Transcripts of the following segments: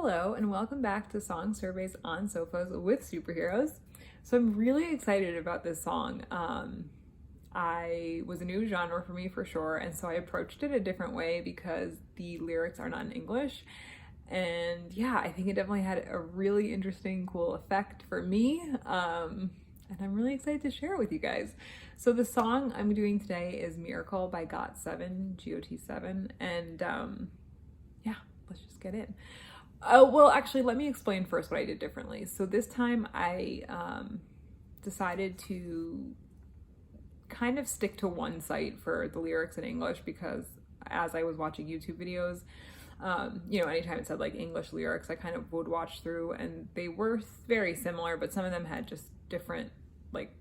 Hello and welcome back to Song Surveys on Sofas with Superheroes. So I'm really excited about this song. I was a new genre for me for sure, and so I approached it a different way because the lyrics are not in English. And yeah, I think it definitely had a really interesting, cool effect for me. And I'm really excited to share it with you guys. So the song I'm doing today is Miracle by GOT7, GOT7, and yeah, let's just get in. Well, actually, let me explain first what I did differently. So this time I decided to kind of stick to one site for the lyrics in English because as I was watching YouTube videos, anytime it said like English lyrics, I kind of would watch through and they were very similar, but some of them had just different like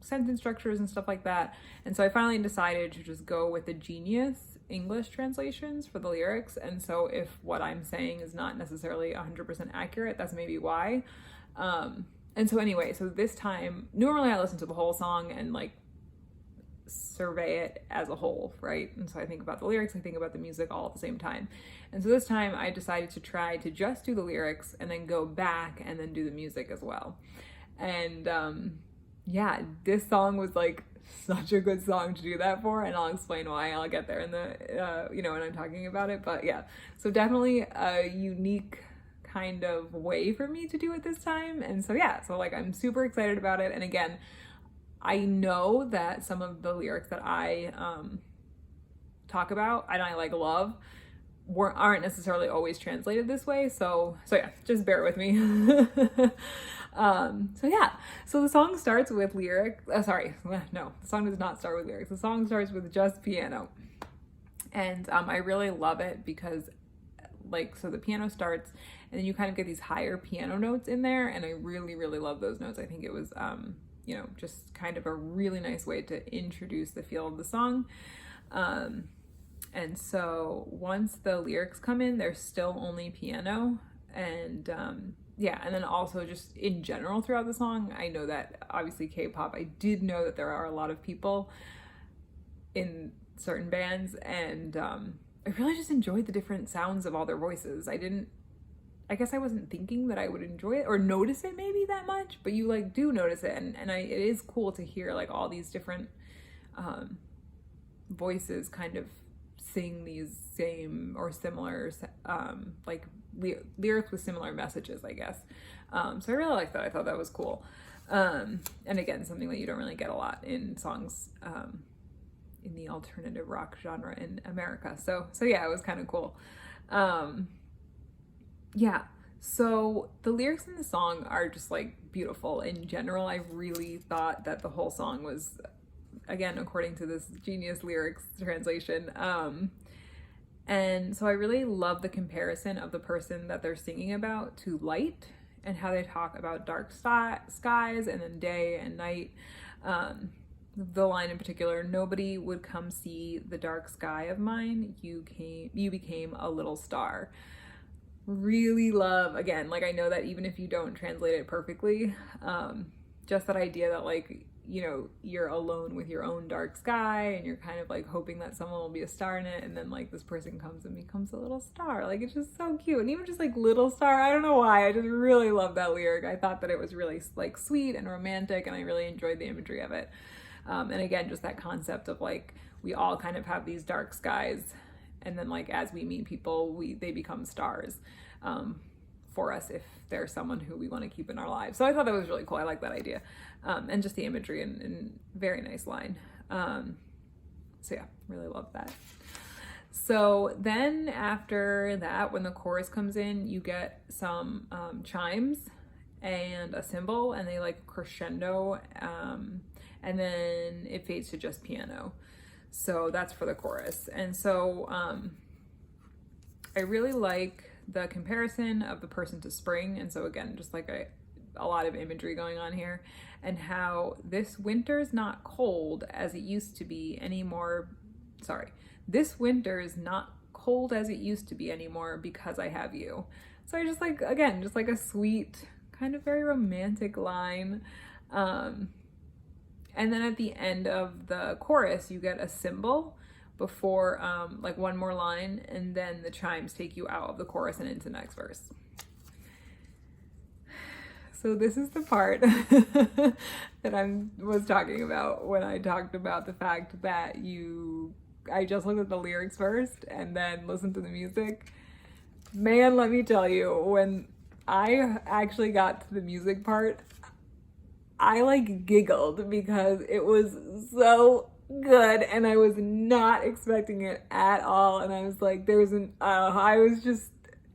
sentence structures and stuff like that. And so I finally decided to just go with the Genius English translations for the lyrics. And so if what I'm saying is not necessarily 100% accurate, that's maybe why. And so anyway, so this time, normally I listen to the whole song and like survey it as a whole, right? And so I think about the lyrics, I think about the music all at the same time. And so this time I decided to try to just do the lyrics and then go back and then do the music as well. And yeah, this song was like such a good song to do that for, and I'll explain why. I'll get there in the when I'm talking about it. But yeah, so definitely a unique kind of way for me to do it this time. And so yeah, so like I'm super excited about it. And again, I know that some of the lyrics that I talk about and I like love aren't necessarily always translated this way. So yeah, just bear with me. So the song starts with the song does not start with lyrics. The song starts with just piano. And I really love it because so the piano starts and then you kind of get these higher piano notes in there. And I really, really love those notes. I think it was, just kind of a really nice way to introduce the feel of the song. And so once the lyrics come in, there's still only piano. And and then also just in general throughout the song, I know that obviously K-pop, I did know that there are a lot of people in certain bands, and I really just enjoyed the different sounds of all their voices. I guess I wasn't thinking that I would enjoy it or notice it maybe that much, but you like do notice it, and it is cool to hear like all these different voices kind of sing these same or similar lyrics with similar messages, I guess. So I really like that. I thought that was cool. And again, something that you don't really get a lot in songs in the alternative rock genre in America. So yeah, it was kind of cool. So the lyrics in the song are just like beautiful. In general, I really thought that the whole song was, again, according to this Genius lyrics translation, and so I really love the comparison of the person that they're singing about to light and how they talk about dark skies and then day and night. The line in particular, nobody would come see the dark sky of mine. You became a little star. Really love, again, like I know that even if you don't translate it perfectly, just that idea that like, you're alone with your own dark sky and you're kind of like hoping that someone will be a star in it, and then like this person comes and becomes a little star. Like it's just so cute. And even just like little star, I don't know why, I just really love that lyric. I thought that it was really like sweet and romantic, and I really enjoyed the imagery of it. And again, just that concept of like we all kind of have these dark skies, and then like as we meet people, they become stars for us if there's someone who we want to keep in our lives. So I thought that was really cool. I like that idea. And just the imagery and very nice line. So yeah, really love that. So then after that, when the chorus comes in, you get some chimes and a cymbal, and they like crescendo, and then it fades to just piano. So that's for the chorus. And so I really like the comparison of the person to spring. And so again, just like a lot of imagery going on here, and how this winter's not cold as it used to be anymore. This winter is not cold as it used to be anymore because I have you. So I just like, again, just like a sweet, kind of very romantic line. And then at the end of the chorus, you get a cymbal before like one more line, and then the chimes take you out of the chorus and into the next verse. So this is the part that I was talking about when I talked about the fact that I just looked at the lyrics first and then listened to the music. Man, let me tell you, when I actually got to the music part, I like giggled because it was so good and I was not expecting it at all. And I was like,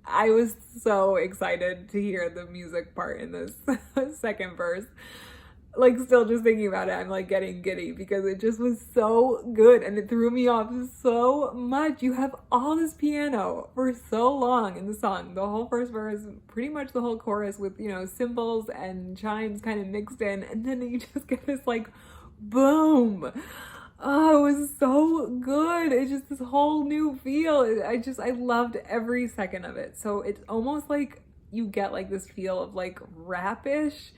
I was so excited to hear the music part in this second verse. Like, still just thinking about it, I'm like getting giddy because it just was so good and it threw me off so much. You have all this piano for so long in the song, the whole first verse, pretty much the whole chorus with, cymbals and chimes kind of mixed in, and then you just get this like boom. Oh, it was so good. It's just this whole new feel. I loved every second of it. So it's almost like you get like this feel of like rap-ish,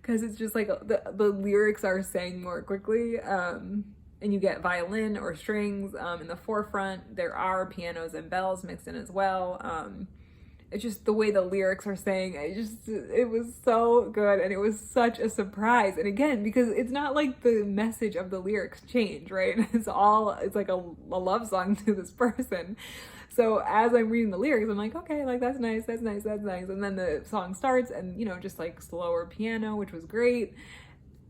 because it's just like the lyrics are saying more quickly, and you get violin or strings in the forefront. There are pianos and bells mixed in as well. It's just the way the lyrics are saying, it was so good, and it was such a surprise. And again, because it's not like the message of the lyrics change, right? It's like a love song to this person. So as I'm reading the lyrics, I'm like, okay, like that's nice, that's nice, that's nice. And then the song starts and, just like slower piano, which was great.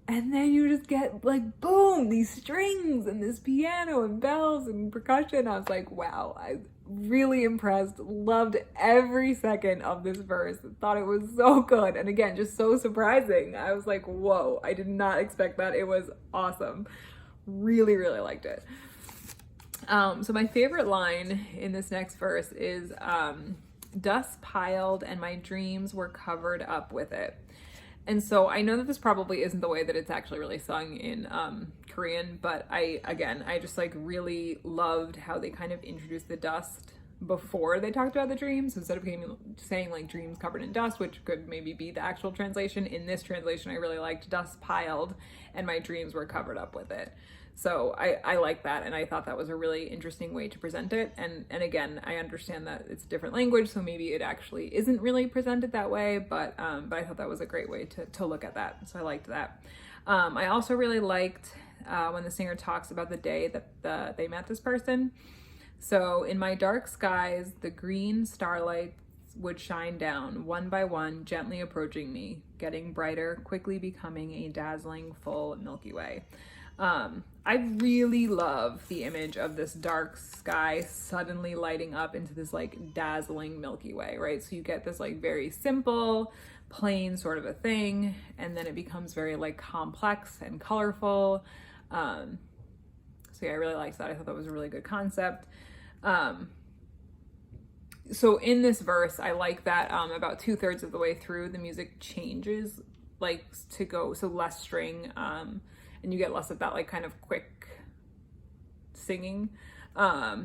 And then you just get like, boom, these strings and this piano and bells and percussion. I was like, wow, I really impressed. Loved every second of this verse. Thought it was so good. And again, just so surprising. I was like, whoa, I did not expect that. It was awesome. Really, really liked it. So my favorite line in this next verse is, dust piled and my dreams were covered up with it. And so I know that this probably isn't the way that it's actually really sung in Korean, but I just like really loved how they kind of introduced the dust before they talked about the dreams. So instead of saying like dreams covered in dust, which could maybe be the actual translation, in this translation I really liked dust piled and my dreams were covered up with it. So I like that, and I thought that was a really interesting way to present it. And again, I understand that it's a different language, so maybe it actually isn't really presented that way, but I thought that was a great way to look at that. So I liked that. I also really liked when the singer talks about the day that they met this person. So in my dark skies, the green starlight would shine down one by one, gently approaching me, getting brighter, quickly becoming a dazzling full Milky Way. I really love the image of this dark sky suddenly lighting up into this like dazzling Milky Way, right? So you get this like very simple, plain sort of a thing, and then it becomes very like complex and colorful. So yeah, I really liked that. I thought that was a really good concept. So in this verse, I like that about 2/3 of the way through, the music changes like to go, so less string, and you get less of that like kind of quick singing. But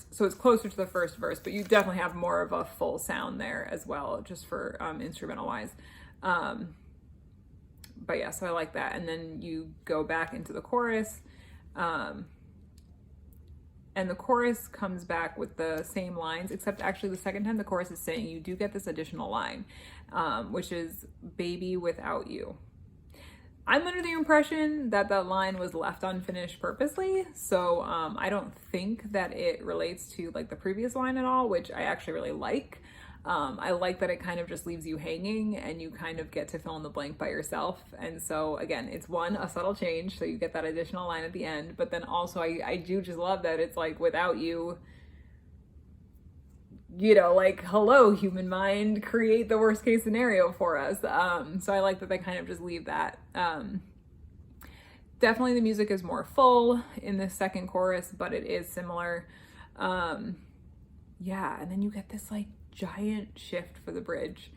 so it's closer to the first verse, but you definitely have more of a full sound there as well, just for instrumental wise. But yeah, so I like that. And then you go back into the chorus, and the chorus comes back with the same lines, except actually the second time the chorus is saying, you do get this additional line, which is baby without you. I'm under the impression that that line was left unfinished purposely, so I don't think that it relates to like the previous line at all, which I actually really like. I like that it kind of just leaves you hanging and you kind of get to fill in the blank by yourself. And so again, it's a subtle change, so you get that additional line at the end, but then also I do just love that it's like, without you, like, hello, human mind, create the worst case scenario for us. So I like that they kind of just leave that. Definitely the music is more full in the second chorus, but it is similar. Yeah, and then you get this like giant shift for the bridge.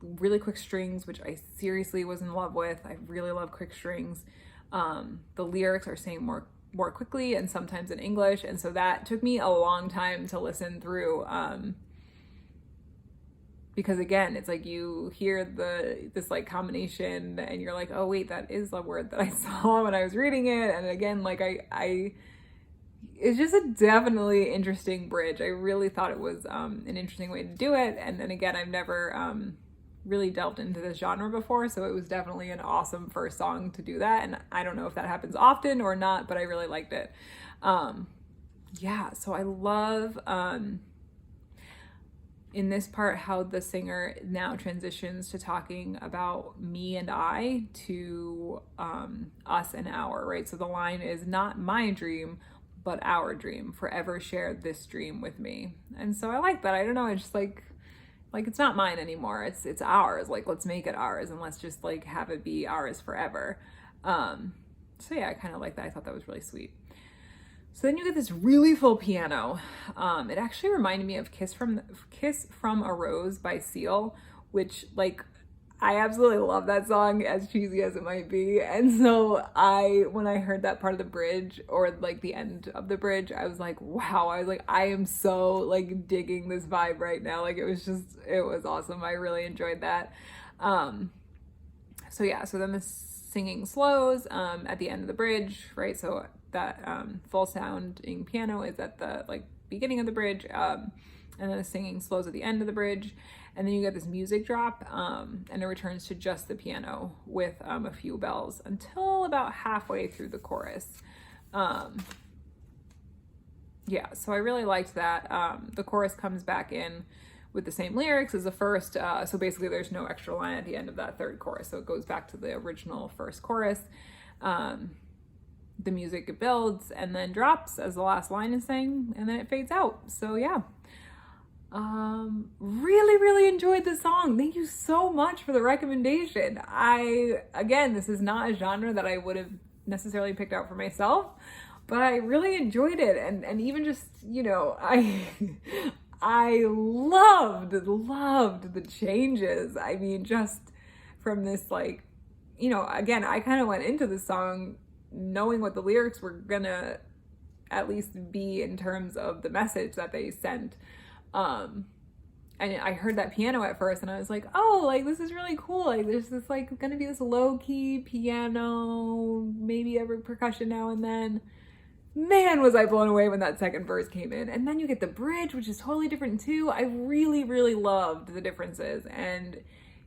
Really quick strings, which I seriously was in love with. I really love quick strings. The lyrics are saying more quickly and sometimes in English, and so that took me a long time to listen through, because again, it's like you hear this like combination and you're like, oh wait, that is the word that I saw when I was reading it. And again, like it's just a definitely interesting bridge. I really thought it was an interesting way to do it. And then again, I've never really delved into this genre before, so it was definitely an awesome first song to do that. And I don't know if that happens often or not, but I really liked it. Yeah, so I love in this part how the singer now transitions to talking about me and I to us and our, right? So the line is not my dream, but our dream. Forever share this dream with me. And so I like that. I don't know, it's just like it's not mine anymore. It's ours. Like, let's make it ours and let's just like have it be ours forever. So yeah, I kind of like that. I thought that was really sweet. So then you get this really full piano. It actually reminded me of Kiss from a Rose by Seal, which like I absolutely love that song, as cheesy as it might be. And so when I heard that part of the bridge, or like the end of the bridge, I was like, wow, I was like, I am so like digging this vibe right now. Like it was awesome. I really enjoyed that. So yeah, so then the singing slows at the end of the bridge, right? So that full sounding piano is at the like beginning of the bridge, and then the singing slows at the end of the bridge, and then you get this music drop, and it returns to just the piano with a few bells until about halfway through the chorus. Yeah, so I really liked that. The chorus comes back in with the same lyrics as the first, so basically there's no extra line at the end of that third chorus, so it goes back to the original first chorus. The music builds and then drops as the last line is sang, and then it fades out. So yeah, really enjoyed the song. Thank you so much for the recommendation. Again, this is not a genre that I would have necessarily picked out for myself, but I really enjoyed it. And even just, you know, I loved the changes. I mean, just from this, like, you know, again, I kind of went into the song knowing what the lyrics were gonna at least be in terms of the message that they sent. And I heard that piano at first and I was like, oh, like this is really cool. Like there's this like gonna be this low-key piano, maybe every percussion now and then. Man, was I blown away when that second verse came in. And then you get the bridge, which is totally different too. I really loved the differences. And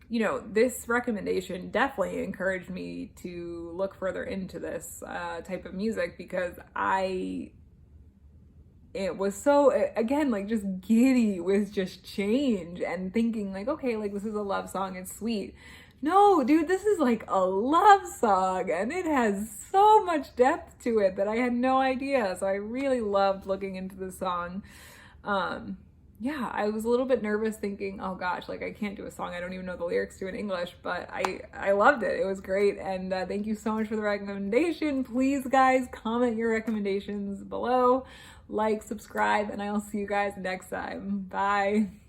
you know, this recommendation definitely encouraged me to look further into this type of music, because it was so, again, like just giddy with just change and thinking like, okay, like this is a love song, it's sweet. No, dude, this is like a love song and it has so much depth to it that I had no idea. So I really loved looking into the song. Yeah, I was a little bit nervous thinking, oh gosh, like I can't do a song I don't even know the lyrics to in English, but I loved it. It was great. And thank you so much for the recommendation. Please, guys, comment your recommendations below, like, subscribe, and I'll see you guys next time. Bye.